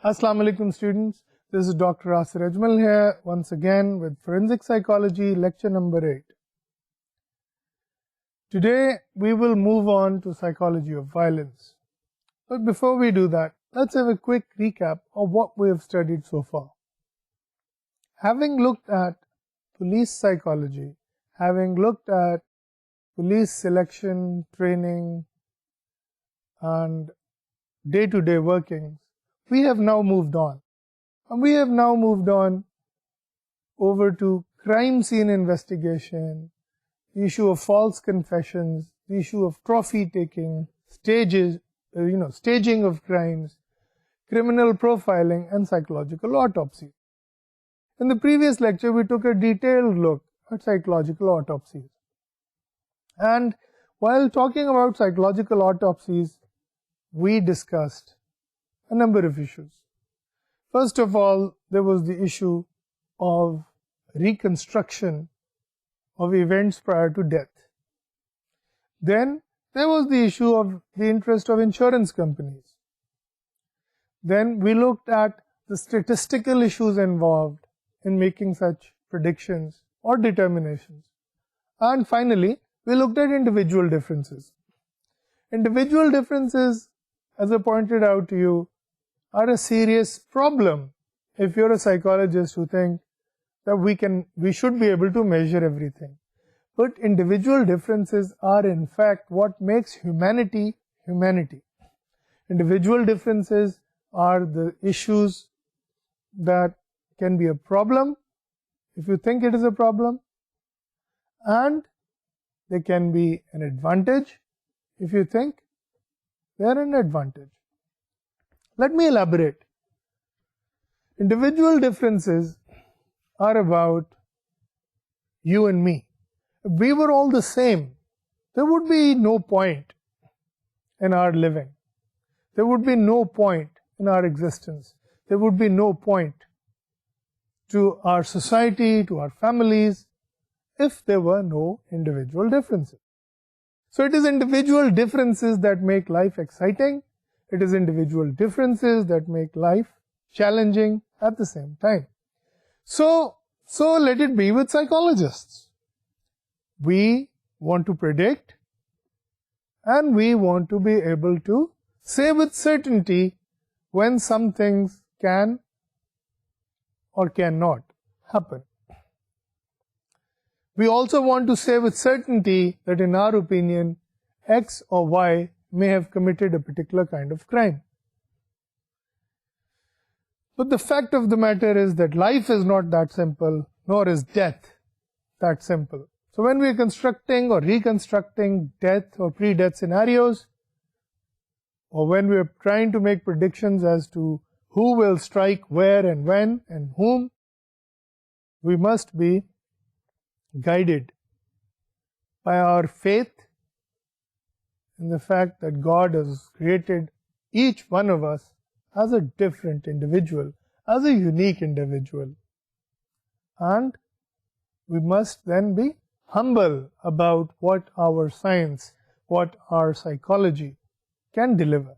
Assalamu alaikum students, this is Dr. Asir Ajmal here once again with Forensic Psychology lecture number 8. Today we will move on to psychology of violence. But before we do that, let's have a quick recap of what we have studied so far. Having looked at police psychology, having looked at police selection, training and day-to-day workings, we have now moved on. And we have now moved on over to crime scene investigation, the issue of false confessions, the issue of trophy taking, staging of crimes, criminal profiling and psychological autopsy. In the previous lecture, we took a detailed look at psychological autopsies. And while talking about psychological autopsies, we discussed a number of issues. First of all, there was the issue of reconstruction of events prior to death. Then there was the issue of the interest of insurance companies. Then we looked at the statistical issues involved in making such predictions or determinations. And finally, we looked at individual differences. Individual differences, as I pointed out to you, are a serious problem if you're a psychologist who think that we should be able to measure everything. But individual differences are in fact what makes humanity humanity. Individual differences are the issues that can be a problem if you think it is a problem, and they can be an advantage if you think they are an advantage. Let me elaborate. Individual differences are about you and me. If we were all the same, there would be no point in our living. There would be no point in our existence. There would be no point to our society, to our families, if there were no individual differences. So it is individual differences that make life exciting. It is individual differences that make life challenging at the same time. So let it be with psychologists. We want to predict and we want to be able to say with certainty when some things can or cannot happen. We also want to say with certainty that in our opinion, X or Y may have committed a particular kind of crime. But the fact of the matter is that life is not that simple, nor is death that simple. So when we are constructing or reconstructing death or pre-death scenarios, or when we are trying to make predictions as to who will strike where and when and whom, we must be guided by our faith in the fact that God has created each one of us as a different individual, as a unique individual. And we must then be humble about what our science, what our psychology can deliver.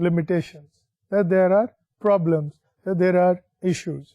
limitations, that there are problems, that there are issues.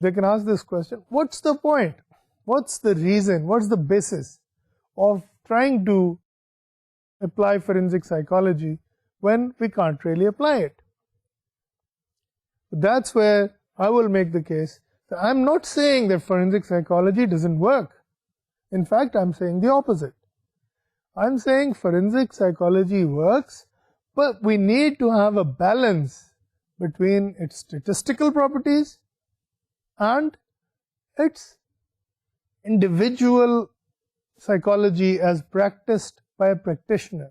They can ask this question, what's the point? What's the reason? What's the basis of trying to apply forensic psychology when we can't really apply it? That's where I will make the case that I'm not saying that forensic psychology doesn't work. In fact, I'm saying the opposite. I'm saying forensic psychology works, but we need to have a balance between its statistical properties and its individual psychology as practiced by a practitioner.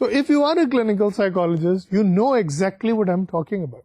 So if you are a clinical psychologist, you know exactly what I'm talking about.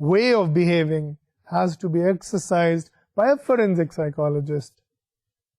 way of behaving has to be exercised by a forensic psychologist.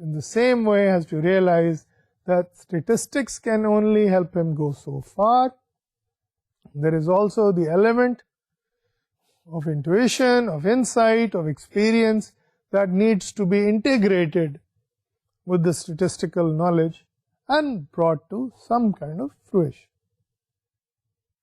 in the same way has to realize that statistics can only help him go so far. There is also the element of intuition, of insight, of experience that needs to be integrated with the statistical knowledge and brought to some kind of fruition.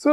So,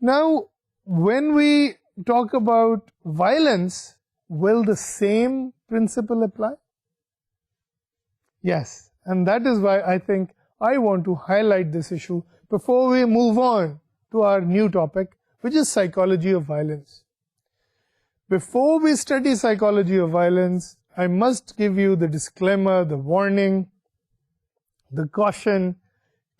Now, when we talk about violence, will the same principle apply? Yes, and that is why I think I want to highlight this issue before we move on to our new topic, which is psychology of violence. Before we study psychology of violence, I must give you the disclaimer, the warning, the caution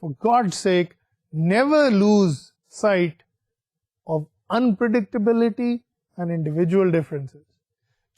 for God's sake, never lose sight of unpredictability and individual differences.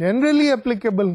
generally applicable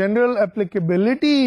general applicability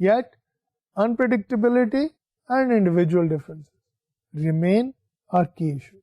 Yet, unpredictability and individual differences remain our key issues.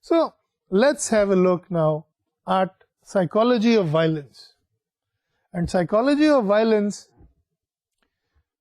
So, let's have a look now at psychology of violence. And psychology of violence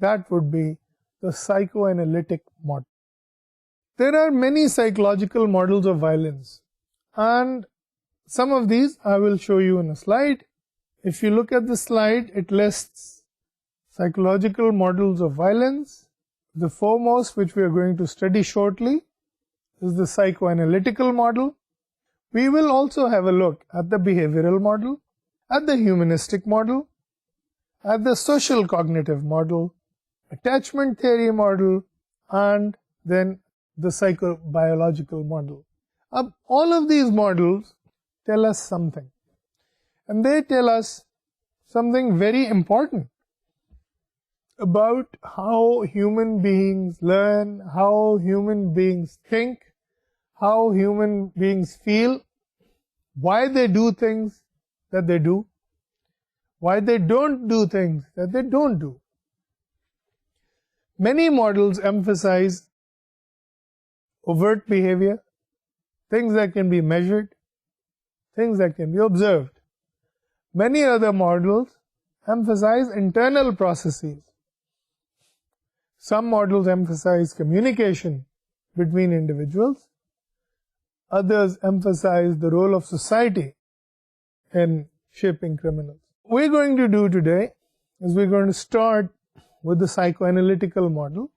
that would be the psychoanalytic model. There are many psychological models of violence, and some of these I will show you in a slide. If you look at the slide, it lists psychological models of violence. The foremost, which we are going to study shortly, is the psychoanalytical model. We will also have a look at the behavioral model, at the humanistic model, at the social cognitive model, attachment theory model, and then the psychobiological model. All of these models tell us something, and they tell us something very important about how human beings learn, how human beings think, how human beings feel, why they do things that they do, why they don't do things that they don't do. Many models emphasize overt behavior, things that can be measured, things that can be observed. Many other models emphasize internal processes. Some models emphasize communication between individuals. Others emphasize the role of society in shaping criminals. What we're going to do today is we're going to start with the psychoanalytical model.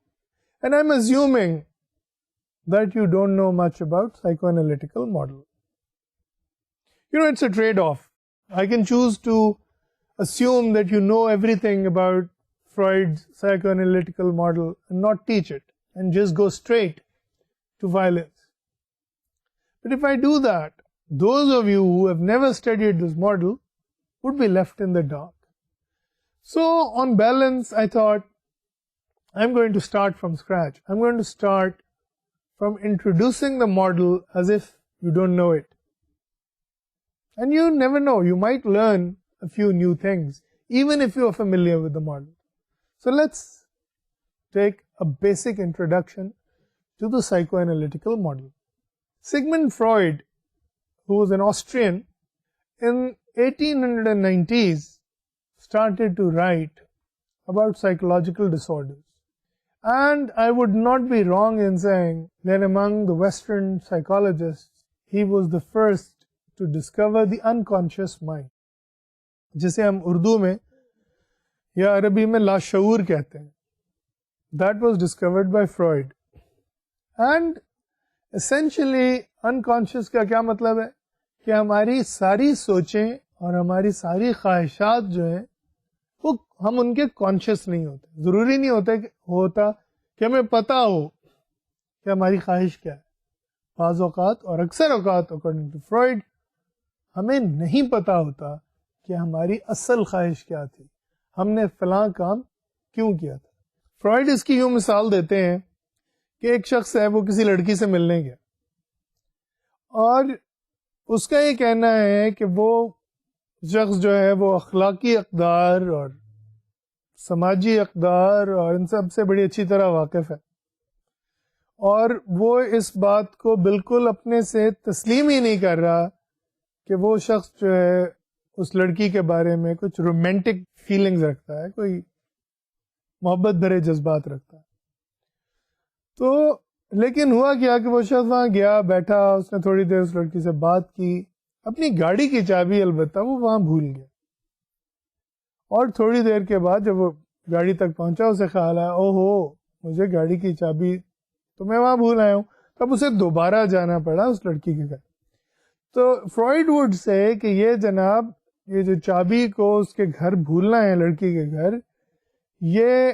And I'm assuming that you don't know much about psychoanalytical model. You know, it's a trade-off. I can choose to assume that you know everything about Freud's psychoanalytical model and not teach it and just go straight to violence. But if I do that, those of you who have never studied this model would be left in the dark. So on balance, I thought I'm going to start from scratch. I'm going to start from introducing the model as if you don't know it. And you never know, you might learn a few new things, even if you are familiar with the model. So let's take a basic introduction to the psychoanalytical model. Sigmund Freud, who was an Austrian, in 1890s started to write about psychological disorders. And I would not be wrong in saying that among the Western psychologists, he was the first to discover the unconscious mind, جسے ہم اردو میں یا عربی میں لاشعور کہتے ہیں. That was discovered by Freud. And essentially unconscious کا کیا مطلب ہے کہ ہماری ساری سوچیں اور ہماری ساری خواہشات جو ہیں وہ ہم ان کے کانشیس نہیں ہوتے. ضروری نہیں ہوتا کہ ہمیں پتہ ہو کہ ہماری خواہش کیا ہے. بعض اوقات اور اکثر اوقات اکارڈنگ ٹو فرائڈ ہمیں نہیں پتہ ہوتا کہ ہماری اصل خواہش کیا تھی, ہم نے فلاں کام کیوں کیا تھا. فرائڈ اس کی یوں مثال دیتے ہیں کہ ایک شخص ہے, وہ کسی لڑکی سے ملنے گیا اور اس کا یہ کہنا ہے کہ وہ شخص جو ہے وہ اخلاقی اقدار اور سماجی اقدار اور ان سب سے بڑی اچھی طرح واقف ہے, اور وہ اس بات کو بالکل اپنے سے تسلیم ہی نہیں کر رہا کہ وہ شخص جو ہے اس لڑکی کے بارے میں کچھ رومانٹک فیلنگز رکھتا ہے, کوئی محبت بھرے جذبات رکھتا ہے. تو لیکن ہوا کیا کہ وہ شخص وہاں گیا, بیٹھا, اس نے تھوڑی دیر اس لڑکی سے بات کی, اپنی گاڑی کی چابی البتہ وہ وہاں بھول گیا, اور تھوڑی دیر کے بعد جب وہ گاڑی تک پہنچا اسے خیال آیا او ہو مجھے گاڑی کی چابی تو میں وہاں بھول آیا ہوں. تب اسے دوبارہ جانا پڑا اس لڑکی کے گھر. تو فرائڈ وڈ سے کہ یہ جناب یہ جو چابی کو اس کے گھر بھولنا ہے لڑکی کے گھر, یہ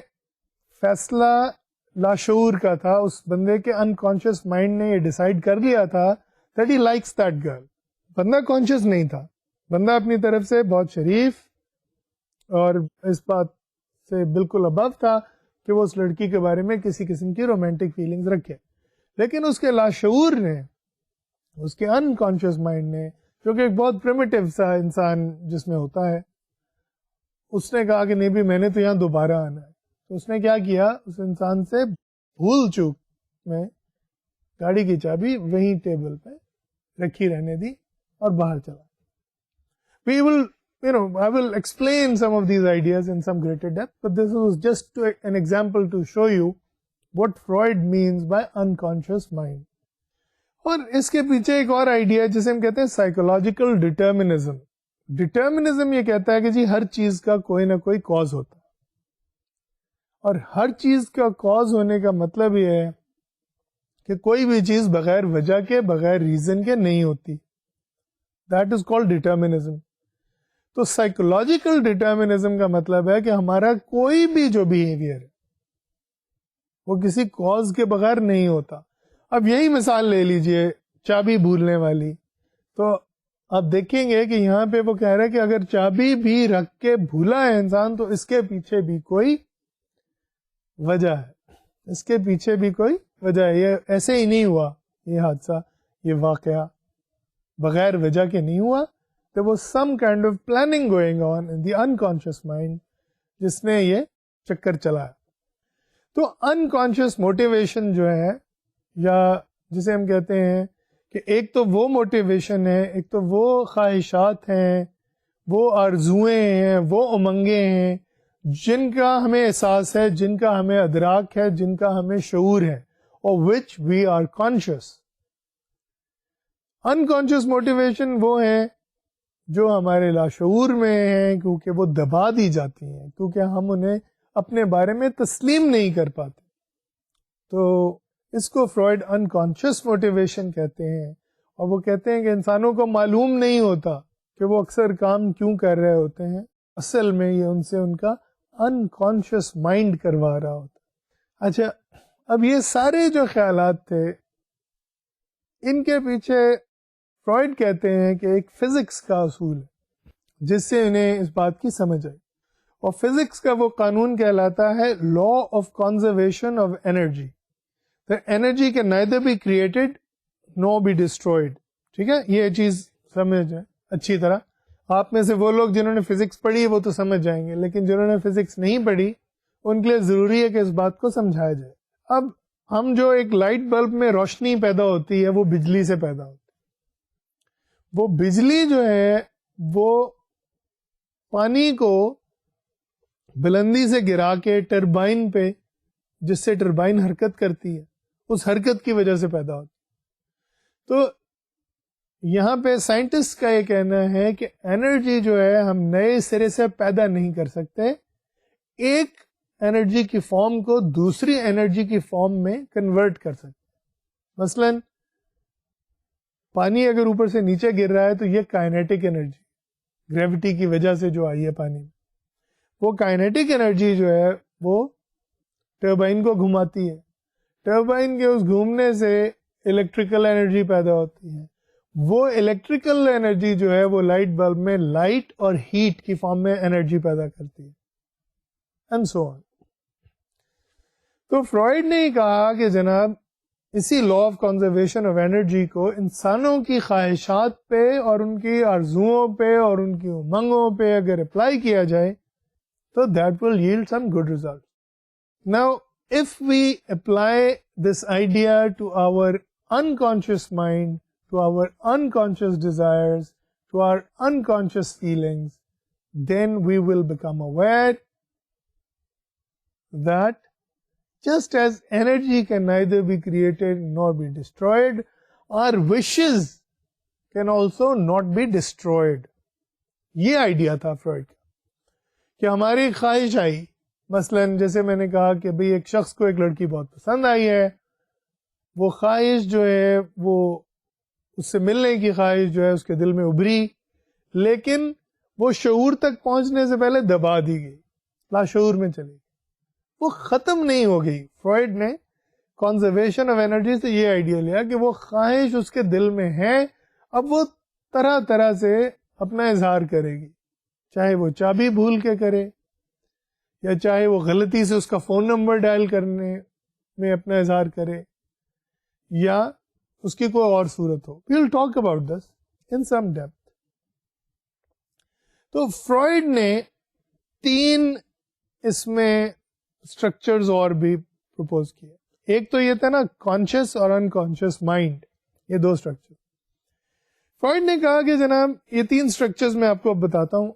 فیصلہ لاشعور کا تھا. اس بندے کے انکانشیس مائنڈ نے یہ ڈیسائیڈ کر لیا تھا that he likes that girl. بندہ کانشیس نہیں تھا, بندہ اپنی طرف سے بہت شریف اور اس بات سے بالکل ابو تھا کہ وہ اس لڑکی کے بارے میں کسی قسم کی رومانٹک فیلنگز رکھے. لیکن اس کے لاشعور نے, اس کے انکانشیس مائنڈ نے, جو کہ ایک بہت پریمیٹیو سا انسان جس میں ہوتا ہے, اس نے کہا کہ نہیں بھی میں نے تو یہاں دوبارہ آنا ہے. تو اس نے کیا کیا, اس انسان سے بھول چوک میں گاڑی کی چابی وہیں ٹیبل پہ رکھی رہنے دی اور باہر چلا. I will explain some of these ideas in some greater depth, but this was just an example to show you what Freud means by unconscious mind. اور اس کے پیچھے ایک اور آئیڈیا جسے ہم کہتے ہیں سائیکولوجیکل ڈٹرمنزم. ڈٹرمنزم یہ کہتا ہے کہ جی ہر چیز کا کوئی نہ کوئی کاز ہوتا ہے, اور ہر چیز کا کاز ہونے کا مطلب یہ ہے کہ کوئی بھی چیز بغیر وجہ کے, بغیر ریزن کے نہیں ہوتی. That is called determinism. تو سائیکولوجیکل ڈٹرمنزم کا مطلب ہے کہ ہمارا کوئی بھی جو بیہیویئر ہے وہ کسی کاز کے بغیر نہیں ہوتا. اب یہی مثال لے لیجئے چابی بھولنے والی. تو آپ دیکھیں گے کہ یہاں پہ وہ کہہ رہے کہ اگر چابی بھی رکھ کے بھولا ہے انسان تو اس کے پیچھے بھی کوئی وجہ ہے, اس کے پیچھے بھی کوئی وجہ ہے. یہ ایسے ہی نہیں ہوا, یہ حادثہ, یہ واقعہ بغیر وجہ کے نہیں ہوا. There was some kind of planning going on in the unconscious mind جس نے یہ چکر چلایا. تو unconscious motivation جو ہے, یا جسے ہم کہتے ہیں کہ ایک تو وہ موٹیویشن ہے, ایک تو وہ خواہشات ہیں, وہ آرزوئیں ہیں, وہ امنگیں ہیں جن کا ہمیں احساس ہے, جن کا ہمیں ادراک ہے, جن کا ہمیں شعور ہے, اور which we are conscious. unconscious motivation وہ ہیں جو ہمارے لاشعور میں ہیں, کیونکہ وہ دبا دی جاتی ہیں, کیونکہ ہم انہیں اپنے بارے میں تسلیم نہیں کر پاتے. تو اس کو فرائڈ انکانشیس موٹیویشن کہتے ہیں، اور وہ کہتے ہیں کہ انسانوں کو معلوم نہیں ہوتا کہ وہ اکثر کام کیوں کر رہے ہوتے ہیں، اصل میں یہ ان سے ان کا انکانشیس مائنڈ کروا رہا ہوتا. اچھا، اب یہ سارے جو خیالات تھے ان کے پیچھے فرائڈ کہتے ہیں کہ ایک فزکس کا اصول ہے جس سے انہیں اس بات کی سمجھ آئی، اور فزکس کا وہ قانون کہلاتا ہے law of conservation of energy. Energy can neither be created no be destroyed. ٹھیک ہے، یہ چیز سمجھ جائیں اچھی طرح. آپ میں سے وہ لوگ جنہوں نے فزکس پڑھی ہے وہ تو سمجھ جائیں گے، لیکن جنہوں نے فزکس نہیں پڑھی ان کے لیے ضروری ہے کہ اس بات کو سمجھایا جائے. اب ہم جو ایک لائٹ بلب میں روشنی پیدا ہوتی ہے وہ بجلی سے پیدا ہوتی ہے. وہ بجلی جو ہے وہ پانی کو بلندی سے گرا کے ٹربائن پہ، جس سے ٹربائن حرکت کرتی ہے، اس حرکت کی وجہ سے پیدا ہوتی. تو یہاں پہ سائنٹسٹ کا یہ کہنا ہے کہ انرجی جو ہے ہم نئے سرے سے پیدا نہیں کر سکتے، ایک انرجی کی فارم کو دوسری انرجی کی فارم میں کنورٹ کر سکتے. مثلا پانی اگر اوپر سے نیچے گر رہا ہے تو یہ کائنیٹک انرجی گریوٹی کی وجہ سے جو آئی ہے پانی میں، وہ کائنیٹک انرجی جو ہے وہ ٹربائن کو گھماتی ہے. ٹربائن کے اس گھومنے سے الیکٹریکل انرجی پیدا ہوتی ہے. وہ الیکٹریکل انرجی جو ہے وہ لائٹ بلب میں لائٹ اور ہیٹ کی فارم میں انرجی پیدا کرتی ہے، اینڈ سو آن. تو فرائڈ نے کہا کہ جناب اسی لا آف کنزرویشن آف انرجی کو انسانوں کی خواہشات پہ اور ان کی آرزوؤں پہ اور ان کی امنگوں پہ اگر اپلائی کیا جائے تو that will yield some good results. Now, if we apply this idea to our unconscious mind, to our unconscious desires, to our unconscious feelings, then we will become aware that just as energy can neither be created nor be destroyed, our wishes can also not be destroyed. یہ idea تھا fried کا کہ ہماری خواہش آئی، مثلا جیسے میں نے کہا کہ بھئی ایک شخص کو ایک لڑکی بہت پسند آئی ہے، وہ خواہش جو ہے وہ اس سے ملنے کی خواہش جو ہے اس کے دل میں ابھری، لیکن وہ شعور تک پہنچنے سے پہلے دبا دی گئی، لاشعور میں چلی گئی، وہ ختم نہیں ہو گئی. فرائڈ نے کنزرویشن آف انرجی سے یہ آئیڈیا لیا کہ وہ خواہش اس کے دل میں ہے، اب وہ طرح طرح سے اپنا اظہار کرے گی، چاہے وہ چابی بھول کے کرے یا چاہے وہ غلطی سے اس کا فون نمبر ڈائل کرنے میں اپنا اظہار کرے یا اس کی کوئی اور صورت ہو. We will talk about this in some depth. تو فرائڈ نے 3 اس میں اسٹرکچرز اور بھی پروپوز کیے. ایک تو یہ تھا نا کانشیس اور انکانشیس مائنڈ، یہ 2 اسٹرکچر. فرائڈ نے کہا کہ جناب یہ 3 اسٹرکچرز میں آپ کو اب بتاتا ہوں.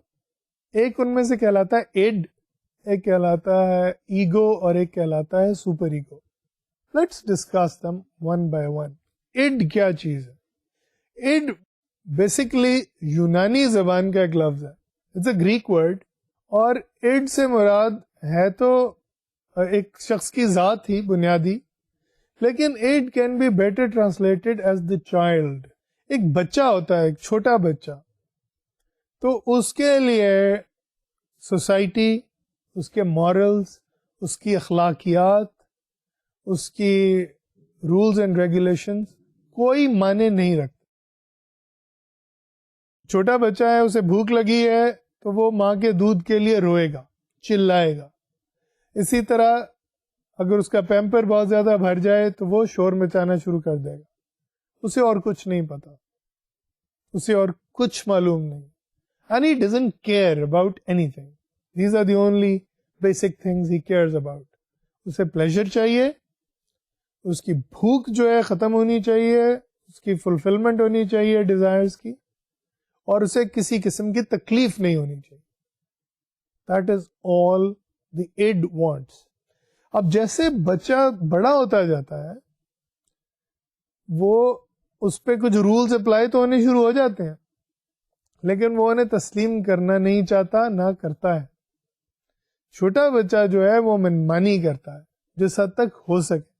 ایک ان میں سے کہلاتا ہے ایڈ، ایک کہلاتا ہے ایگو اور ایک کہلاتا ہے super ego. Let's discuss them one by one. Id کیا چیز ہے؟ ایڈ بیسکلی یونانی زبان کا ایک لفظ ہے، اٹس اے گریک ورڈ، اور ایڈ سے مراد ہے تو ایک شخص کی ذات ہی بنیادی، لیکن id can be better translated as the child. ایک بچہ ہوتا ہے، ایک چھوٹا بچہ، تو اس کے لیے سوسائٹی، اس کے مورلز، اس کی اخلاقیات، اس کی رولز اینڈ ریگولیشنز کوئی معنی نہیں رکھتا. چھوٹا بچہ ہے، اسے بھوک لگی ہے تو وہ ماں کے دودھ کے لیے روئے گا، چلائے گا. اسی طرح اگر اس کا پیمپر بہت زیادہ بھر جائے تو وہ شور مچانا شروع کر دے گا. اسے اور کچھ نہیں پتا، اسے اور کچھ معلوم نہیں. And he doesn't care about anything. These are the only basic things he cares about. اسے پلیزر چاہیے، اس کی بھوک جو ہے ختم ہونی چاہیے، اس کی فلفلمنٹ ہونی چاہیے ڈیزائرز کی، اور اسے کسی قسم کی تکلیف نہیں ہونی چاہیے. That is all the id wants. اب جیسے بچہ بڑا ہوتا جاتا ہے وہ اس پہ کچھ رولز اپلائی تو ہونے شروع ہو جاتے ہیں، لیکن وہ انہیں تسلیم کرنا نہیں چاہتا، نہ کرتا ہے. چھوٹا بچہ جو ہے وہ منمانی کرتا ہے جس حد تک ہو سکے.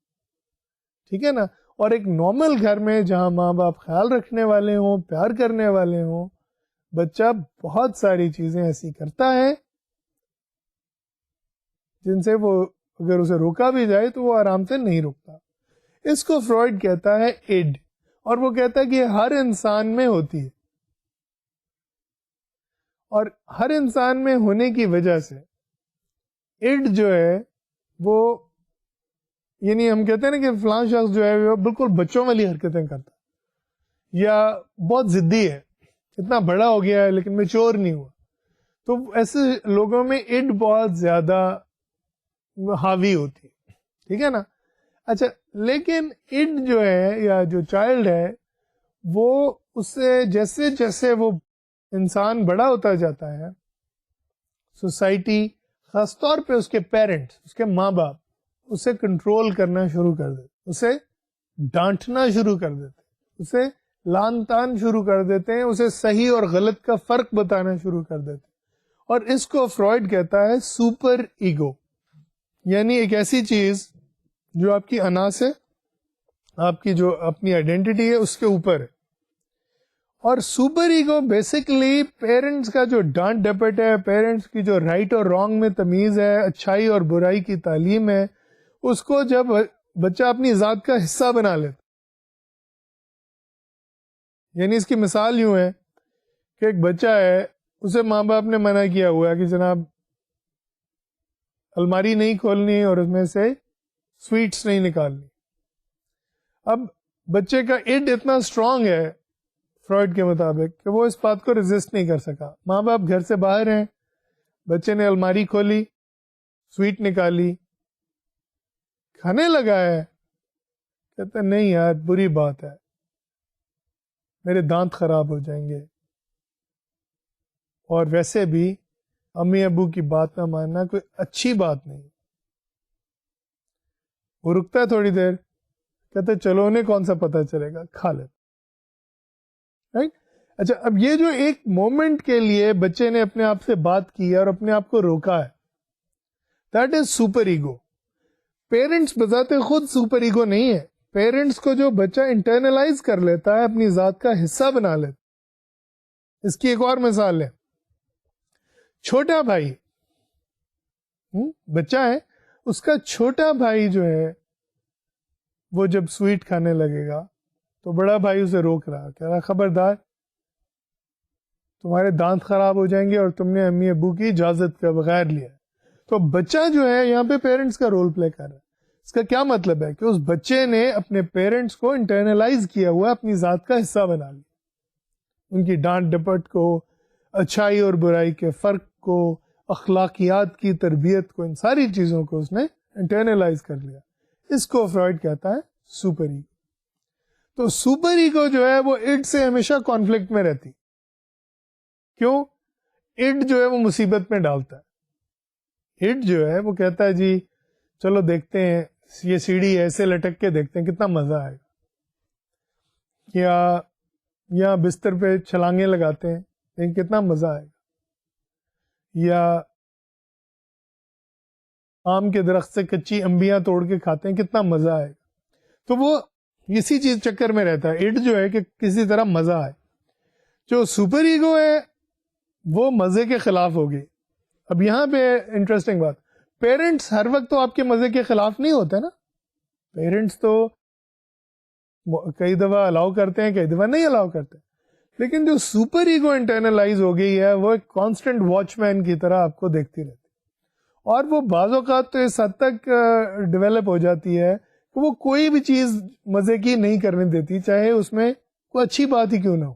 ٹھیک ہے نا. اور ایک نارمل گھر میں جہاں ماں باپ خیال رکھنے والے ہوں, پیار کرنے والے ہوں, بچہ بہت ساری چیزیں ایسی کرتا ہے جن سے وہ اگر اسے روکا بھی جائے تو وہ آرام سے نہیں رکتا. اس کو فرائڈ کہتا ہے اڈ, اور وہ کہتا ہے کہ یہ ہر انسان میں ہوتی ہے, اور ہر انسان میں ہونے کی وجہ سے اڈ جو ہے وہ, یعنی ہم کہتے ہیں نا کہ فلاں شخص جو ہے وہ بالکل بچوں والی حرکتیں کرتا یا بہت ضدی ہے, اتنا بڑا ہو گیا ہے لیکن میچور نہیں ہوا, تو ایسے لوگوں میں اڈ بہت زیادہ حاوی ہوتی ہے. ٹھیک ہے نا. اچھا, لیکن اڈ جو ہے یا جو چائلڈ ہے وہ اس سے جیسے جیسے وہ انسان بڑا ہوتا جاتا ہے, سوسائٹی خاص طور پہ اس کے پیرنٹس, اس کے ماں باپ اسے کنٹرول کرنا شروع کر دیتے, اسے ڈانٹنا شروع کر دیتے, اسے لان تان شروع کر دیتے ہیں, اسے صحیح اور غلط کا فرق بتانا شروع کر دیتے ہیں. اور اس کو فرائڈ کہتا ہے سپر ایگو, یعنی ایک ایسی چیز جو آپ کی انا سے, آپ کی جو اپنی آئیڈینٹی ہے اس کے اوپر ہے. اور سپر ایگو بیسکلی پیرنٹس کا جو ڈانٹ ڈپٹ ہے, پیرنٹس کی جو رائٹ اور رانگ میں تمیز ہے, اچھائی اور برائی کی تعلیم ہے, اس کو جب بچہ اپنی ذات کا حصہ بنا لیتا. یعنی اس کی مثال یوں ہے کہ ایک بچہ ہے, اسے ماں باپ نے منع کیا ہوا ہے کہ جناب الماری نہیں کھولنی اور اس میں سے سویٹس نہیں نکالنی. اب بچے کا اڈ اتنا اسٹرانگ ہے فرائڈ کے مطابق کہ وہ اس بات کو ریزسٹ نہیں کر سکا. ماں باپ گھر سے باہر ہیں, بچے نے الماری کھولی, سویٹ نکالی, کھانے لگا ہے, کہتا نہیں یار بری بات ہے, میرے دانت خراب ہو جائیں گے, اور ویسے بھی امی ابو کی بات نہ ماننا کوئی اچھی بات نہیں. وہ رکتا ہے تھوڑی دیر, کہتے چلو انہیں کون سا پتہ چلے گا, کھا لے. رائٹ. اچھا, اب یہ جو ایک مومنٹ کے لیے بچے نے اپنے آپ سے بات کی اور اپنے آپ کو روکا ہے, that is super ego. Parents بذات خود سپر ایگو نہیں ہے. پیرنٹس کو جو بچہ انٹرنلائز کر لیتا ہے, اپنی ذات کا حصہ بنا لیتا. اس کی ایک اور مثال ہے, چھوٹا بھائی بچہ ہے, اس کا چھوٹا بھائی جو ہے وہ جب سویٹ کھانے لگے گا تو بڑا بھائی اسے روک رہا, کہہ رہا خبردار تمہارے دانت خراب ہو جائیں گے اور تم نے امی ابو کی اجازت کے بغیر لیا. تو بچہ جو ہے یہاں پہ پیرنٹس کا رول پلے کر رہا ہے. اس کا کیا مطلب ہے کہ اس بچے نے اپنے پیرنٹس کو انٹرنلائز کیا ہوا, اپنی ذات کا حصہ بنا لیا. ان کی ڈانٹ ڈپٹ کو, اچھائی اور برائی کے فرق کو, اخلاقیات کی تربیت کو, ان ساری چیزوں کو اس نے انٹرنلائز کر لیا. اس کو فرائڈ کہتا ہے سپر ایگو. تو سپر ایگو جو ہے وہ اڈ سے ہمیشہ کانفلکٹ میں رہتی. کیوں؟ اڈ جو ہے وہ مصیبت میں ڈالتا ہے. اڈ جو ہے وہ کہتا ہے جی چلو دیکھتے ہیں, یہ سیڑھی ایسے لٹک کے دیکھتے ہیں کتنا مزہ آئے گا, یا بستر پہ چھلانگیں لگاتے ہیں لیکن کتنا مزہ آئے گا, یا آم کے درخت سے کچی انبیاں توڑ کے کھاتے ہیں کتنا مزہ آئے گا. تو وہ اسی چیز چکر میں رہتا ہے. اڈ جو ہے کہ کسی طرح مزہ آئے. جو سپر ایگو ہے وہ مزے کے خلاف ہوگی. اب یہاں پہ انٹرسٹنگ بات, پیرنٹس ہر وقت تو آپ کے مزے کے خلاف نہیں ہوتے نا. پیرنٹس تو کئی دفعہ الاؤ کرتے ہیں, کئی دفعہ نہیں الاؤ کرتے. لیکن جو سپر ایگو انٹرنلائز ہو گئی ہے وہ ایک کانسٹنٹ واچ مین کی طرح آپ کو دیکھتی رہتی, اور وہ بعض اوقات تو اس حد تک ڈیولپ ہو جاتی ہے کہ وہ کوئی بھی چیز مزے کی نہیں کرنے دیتی, چاہے اس میں کوئی اچھی بات ہی کیوں نہ ہو.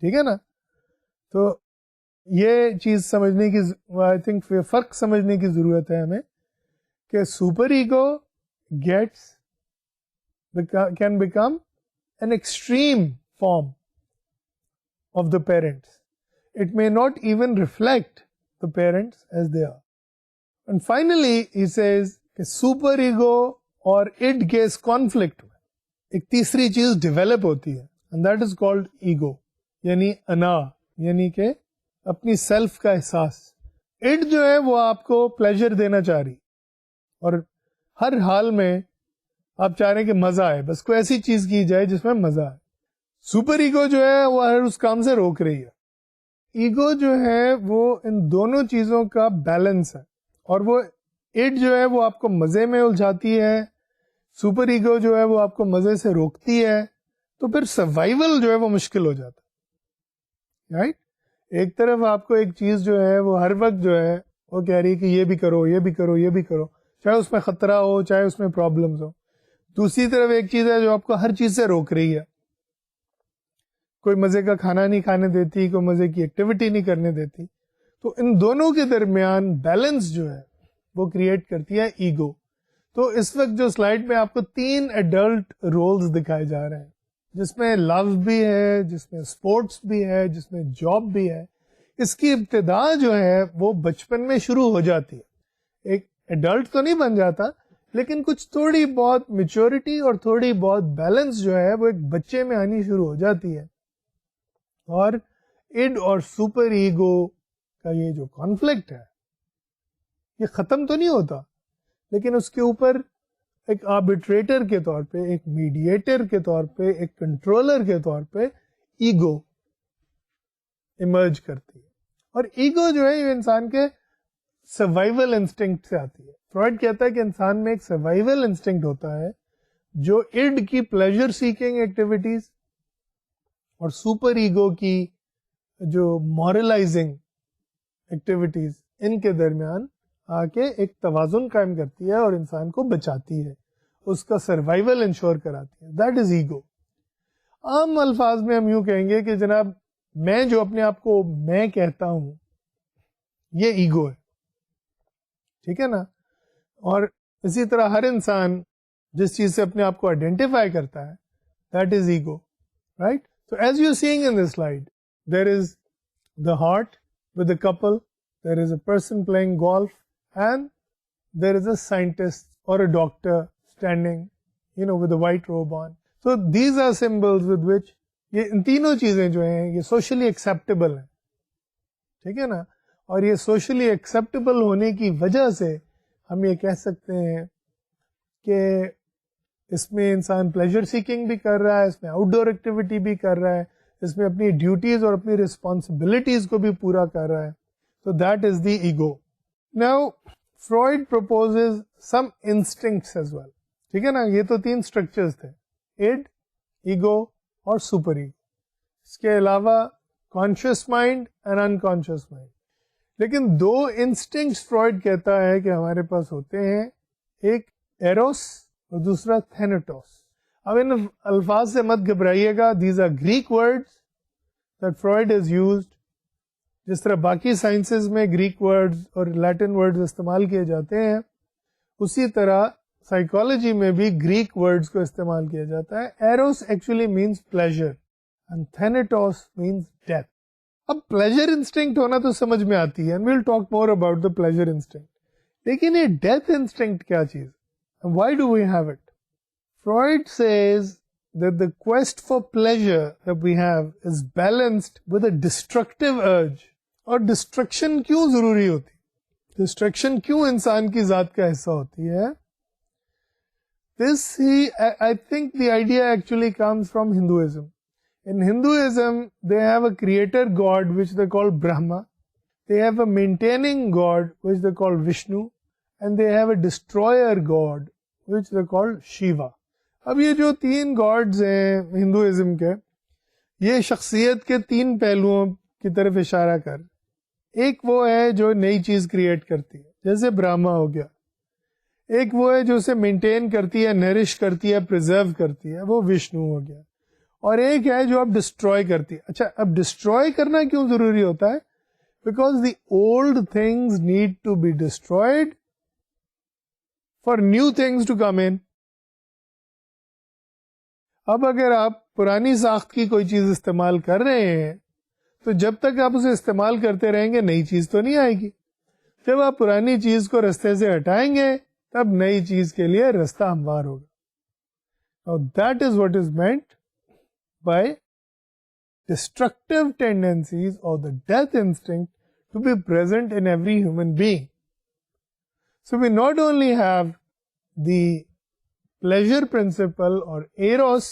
ٹھیک ہے نا. تو یہ چیز سمجھنے کی, آئی تھنک فرق سمجھنے کی ضرورت ہے ہمیں کہ super ego can become an extreme form of the parents. It may not even reflect the parents as they are. And finally he says کہ سپر ایگو اور اڈ کے اس کانفلکٹ میں ایک تیسری چیز ڈیولپ ہوتی ہے, and that is called ego, یعنی انا, یعنی کہ اپنی سیلف کا احساس. اڈ جو ہے وہ آپ کو پلیزر دینا چاہ رہی, اور ہر حال میں آپ چاہ رہے ہیں کہ مزہ آئے, بس کوئی ایسی چیز کی جائے جس میں مزہ آئے. سپر ایگو جو ہے وہ ہر اس کام سے روک رہی ہے. ایگو جو ہے وہ ان دونوں چیزوں کا بیلنس ہے, اور وہ اٹ جو ہے وہ آپ کو مزے میں الجھاتی ہے, سپر ایگو جو ہے وہ آپ کو مزے سے روکتی ہے, تو پھر سروائیول جو ہے وہ مشکل ہو جاتا ہے, رائٹ. ایک طرف آپ کو ایک چیز جو ہے وہ ہر وقت جو ہے وہ کہہ رہی ہے کہ یہ بھی کرو, یہ بھی کرو, یہ بھی کرو, چاہے اس میں خطرہ ہو, چاہے اس میں پرابلمز ہو. دوسری طرف ایک چیز ہے جو آپ کو ہر چیز سے روک رہی ہے, کوئی مزے کا کھانا نہیں کھانے دیتی, کوئی مزے کی ایکٹیویٹی نہیں کرنے دیتی. تو ان دونوں کے درمیان بیلنس جو ہے وہ کریٹ کرتی ہے ایگو. تو اس وقت جو سلائڈ میں آپ کو 3 ایڈلٹ رولز دکھائے جا رہے ہیں, جس میں لو بھی ہے, جس میں اسپورٹس بھی ہے, جس میں جاب بھی ہے. اس کی ابتدا جو ہے وہ بچپن میں شروع ہو جاتی ہے. ایک ایڈلٹ تو نہیں بن جاتا, لیکن کچھ تھوڑی بہت میچورٹی اور تھوڑی بہت بیلنس جو ہے وہ ایک بچے میں آنی شروع ہو جاتی ہے. اور اڈ اور سپر ایگو کا یہ جو کانفلکٹ ہے یہ ختم تو نہیں ہوتا, لیکن اس کے اوپر ایک آربیٹریٹر کے طور پہ, ایک میڈیٹر کے طور پہ, ایک کنٹرولر کے طور پہ ایگو ایمرج کرتی ہے. اور ایگو جو ہے یہ انسان کے سروائیول انسٹنکٹ سے آتی ہے. فرائڈ کہتا ہے کہ انسان میں ایک سروائیول انسٹنکٹ ہوتا ہے جو اڈ کی پلیجر سیکنگ ایکٹیویٹیز اور سپر ایگو کی جو مورلائزنگ ایکٹیویٹیز, ان کے درمیان آ کے ایک توازن قائم کرتی ہے اور انسان کو بچاتی ہے, اس کا سروائیول انشور کراتی ہے. That is ego. عام الفاظ میں ہم یوں کہیں گے کہ جناب میں جو اپنے آپ کو میں کہتا ہوں یہ ایگو ہے, ٹھیک ہے نا. اور اسی طرح ہر انسان جس چیز سے اپنے آپ کو آئیڈینٹیفائی کرتا ہے that is ego, right. So as you're seeing in this slide, there is the heart with a couple, there is a person playing golf, and there is a scientist or a doctor standing, with a white robe on. So these are symbols with which یہ ان تینوں چیزیں جو ہیں یہ socially acceptable ہیں, ٹھیک ہے نا. اور یہ سوشلی ایکسیپٹیبل ہونے کی وجہ سے ہم یہ کہہ سکتے ہیں کہ اس میں انسان پلیجر سیکنگ بھی کر رہا ہے, اس میں آؤٹ ڈور ایکٹیویٹی بھی کر رہا ہے, اس میں اپنی ڈیوٹیز اور اپنی رسپانسبلٹیز کو بھی پورا کر رہا ہے. تو that is the ego. Now Freud proposes some instincts as well, ٹھیک ہے نا. یہ تو 3 اسٹرکچرز تھے, اڈ, ایگو اور سپر ایگو. اس کے علاوہ conscious mind and unconscious mind. لیکن 2 انسٹنکٹس فرائڈ کہتا ہے کہ ہمارے پاس ہوتے ہیں, ایک ایروس اور دوسرا تھینیٹوس. اب ان الفاظ سے مت گھبرائیے گا, these are Greek words that Freud has used. جس طرح باقی سائنسز میں گریک ورڈز اور لیٹن ورڈز استعمال کیے جاتے ہیں, اسی طرح سائیکالوجی میں بھی گریک ورڈز کو استعمال کیا جاتا ہے. Eros actually means pleasure and Thanatos means death. اب پلیجر انسٹنکٹ ہونا تو سمجھ میں آتی ہے, and we'll talk more about the pleasure instinct. لیکن یہ ڈیتھ انسٹنکٹ کیا چیز, and why do we have it? Freud says that the quest for pleasure that we have is balanced with a destructive urge. اور destruction کیوں ضروری ہوتی, destruction کیوں انسان کی ذات کا حصہ ہوتی ہے. I think the idea actually comes from Hinduism. In Hinduism, they have a creator god which they call Brahma. They have a maintaining god which they call Vishnu. And they have a destroyer god which they call Shiva. اب یہ جو 3 God's ہیں Hinduism کے, یہ شخصیت کے 3 پہلوؤں کی طرف اشارہ کر. ایک وہ ہے جو نئی چیز کریٹ کرتی ہے, جیسے برہما ہو گیا. ایک وہ ہے جو اسے مینٹین کرتی ہے, نرش کرتی ہے, پریزرو کرتی ہے, وہ وشنو ہو گیا. اور ایک ہے جو اب ڈسٹروائے کرتی ہے. اچھا, اب ڈسٹروائے کرنا کیوں ضروری ہوتا ہے؟ Because the old things need to be destroyed for new things to come in. اب اگر آپ پرانی ساخت کی کوئی چیز استعمال کر رہے ہیں تو جب تک آپ اسے استعمال کرتے رہیں گے نئی چیز تو نہیں آئے گی. جب آپ پرانی چیز کو رستے سے ہٹائیں گے تب نئی چیز کے لیے رستہ ہموار ہوگا. That is what is meant by destructive tendencies or the death instinct to be present in every human being. So we not only have the pleasure principle or eros,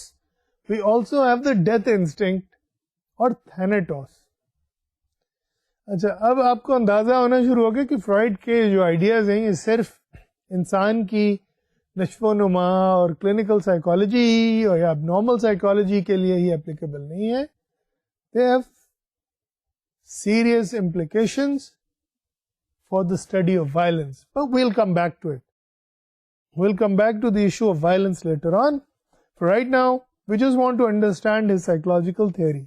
we also have the death instinct or thanatos. اچھا اب آپ کو اندازہ ہونا شروع ہو گیا کہ fried کے جو آئیڈیاز ہیں یہ صرف انسان کی نشو و نما اور کلینکل سائیکالوجی اور یا نارمل سائیکالوجی کے لیے ہی اپلیکیبل نہیں ہے. They have serious implications for the study of violence. But we'll come back to it. We'll come back to the issue of violence later on. For right now, we just want to understand his psychological theory.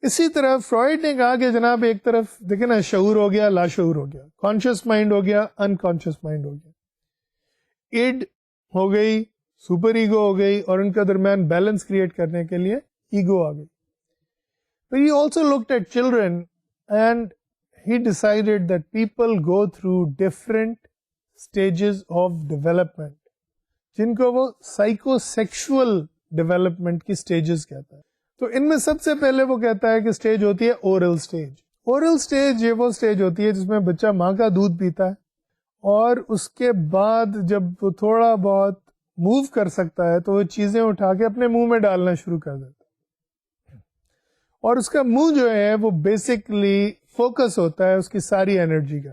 اسی طرح fried نے کہا کہ جناب ایک طرف دیکھیں نا شعور ہو گیا لاشعور ہو گیا, کانشیس مائنڈ ہو گیا انکانشیس مائنڈ ہو گیا, ایڈ ہو گئی سپر ایگو ہو گئی اور ان کے درمیان بیلنس کریٹ کرنے کے لیے ایگو آ گئی. But he also looked at children and he decided that people go through different stages of development جن کو وہ psychosexual development کی stages کہتا ہے. تو ان میں سب سے پہلے وہ کہتا ہے کہ stage ہوتی ہے oral stage. Oral stage یہ وہ stage ہوتی ہے جس میں بچہ ماں کا دودھ پیتا ہے اور اس کے بعد جب وہ تھوڑا بہت موو کر سکتا ہے تو وہ چیزیں اٹھا کے اپنے منہ میں ڈالنا شروع کر دیتا ہے اور اس کا منہ جو ہے وہ بیسکلی فوکس ہوتا ہے اس کی ساری انرجی کا.